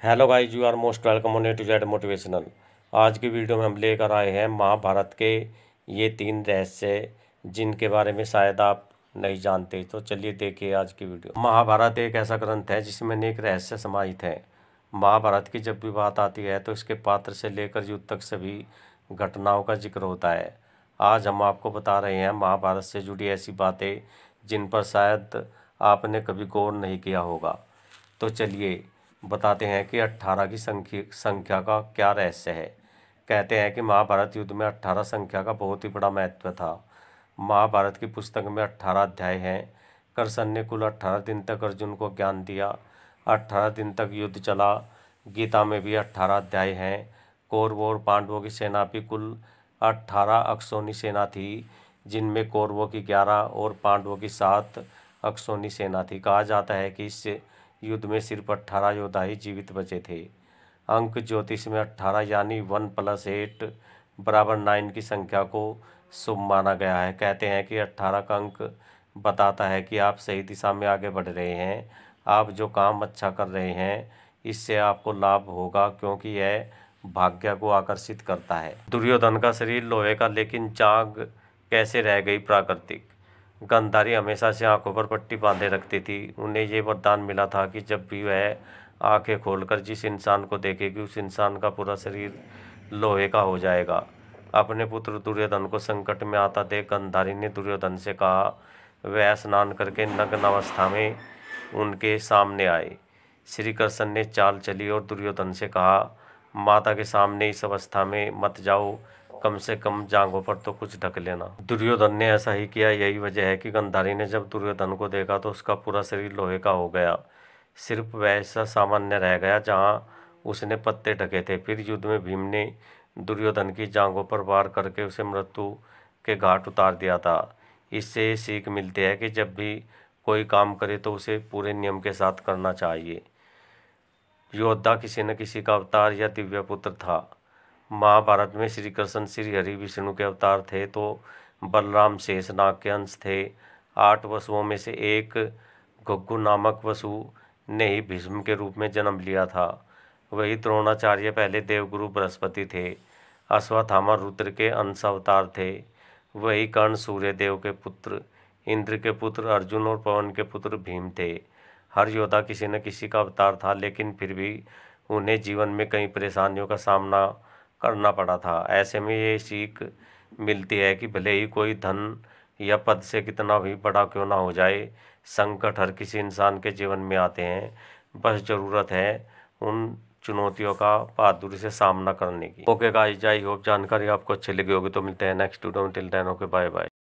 Hello guys, you are most welcome on A to Z motivational. आज की video में हम लेकर आए हैं महाभारत के ये 3 रहस्य जिनके बारे में शायद आप नहीं जानते। तो चलिए देखिए आज की वीडियो। महाभारत एक ऐसा ग्रंथ है जिसमें अनेक रहस्य समाहित हैं। महाभारत की जब भी बात आती है तो इसके पात्र से लेकर युद्ध तक सभी घटनाओं का जिक्र होता है। आज हम आपको बता रहे हैं महाभारत से जुड़ी ऐसी बातें जिन पर शायद आपने कभी गौर नहीं किया होगा। तो चलिए बताते हैं कि 18 की संख्या का क्या रहस्य है। कहते हैं कि महाभारत युद्ध में 18 संख्या का बहुत ही बड़ा महत्व था। महाभारत की पुस्तक में 18 अध्याय हैं। कृष्ण ने कुल 18 दिन तक अर्जुन को ज्ञान दिया। 18 दिन तक युद्ध चला। गीता में भी 18 अध्याय हैं। कौरवों और पांडवों की सेना भी कुल 18 अक्षौनी सेना थी, जिनमें कौरवों की 11 और पांडवों की 7 अक्षौनी सेना थी। कहा जाता है कि इस युद्ध में सिर्फ 18 योद्धा ही जीवित बचे थे। अंक ज्योतिष में 18 यानी 1+8 बराबर 9 की संख्या को शुभ माना गया है। कहते हैं कि 18 का अंक बताता है कि आप सही दिशा में आगे बढ़ रहे हैं। आप जो काम अच्छा कर रहे हैं इससे आपको लाभ होगा, क्योंकि यह भाग्य को आकर्षित करता है। दुर्योधन का शरीर लोहे का, लेकिन जांघ कैसे रह गई प्राकृतिक। गांधारी हमेशा से आंखों पर पट्टी बांधे रखती थी। उन्हें ये वरदान मिला था कि जब भी वह आंखें खोलकर जिस इंसान को देखेगी उस इंसान का पूरा शरीर लोहे का हो जाएगा। अपने पुत्र दुर्योधन को संकट में आता देख गांधारी ने दुर्योधन से कहा। वह स्नान करके नग्न अवस्था में उनके सामने आए। श्री कृष्ण ने चाल चली और दुर्योधन से कहा, माता के सामने इस अवस्था में मत जाओ, कम से कम जांघों पर तो कुछ ढक लेना। दुर्योधन ने ऐसा ही किया। यही वजह है कि गांधारी ने जब दुर्योधन को देखा तो उसका पूरा शरीर लोहे का हो गया। सिर्फ वैसा सामान्य रह गया जहां उसने पत्ते ढके थे। फिर युद्ध में भीम ने दुर्योधन की जांघों पर वार करके उसे मृत्यु के घाट उतार दिया था। इससे ये सीख मिलती है कि जब भी कोई काम करे तो उसे पूरे नियम के साथ करना चाहिए। योद्धा किसी न किसी का अवतार या दिव्य पुत्र था। महाभारत में श्री कृष्ण श्री हरि विष्णु के अवतार थे तो बलराम शेषनाग के अंश थे। 8 वसुओं में से एक घुग्गु नामक वसु ने ही भीष्म के रूप में जन्म लिया था। वही द्रोणाचार्य पहले देवगुरु बृहस्पति थे। अश्वत्थामा रुद्र के अंश अवतार थे। वही कर्ण सूर्य देव के पुत्र, इंद्र के पुत्र अर्जुन और पवन के पुत्र भीम थे। हर योद्धा किसी न किसी का अवतार था, लेकिन फिर भी उन्हें जीवन में कई परेशानियों का सामना करना पड़ा था। ऐसे में ये सीख मिलती है कि भले ही कोई धन या पद से कितना भी बड़ा क्यों ना हो जाए, संकट हर किसी इंसान के जीवन में आते हैं। बस ज़रूरत है उन चुनौतियों का बहादुरी से सामना करने की। ओके गाइस, आई होप जानकारी आपको अच्छी लगी होगी। तो मिलते हैं नेक्स्ट वीडियो में। Till then okay, bye bye.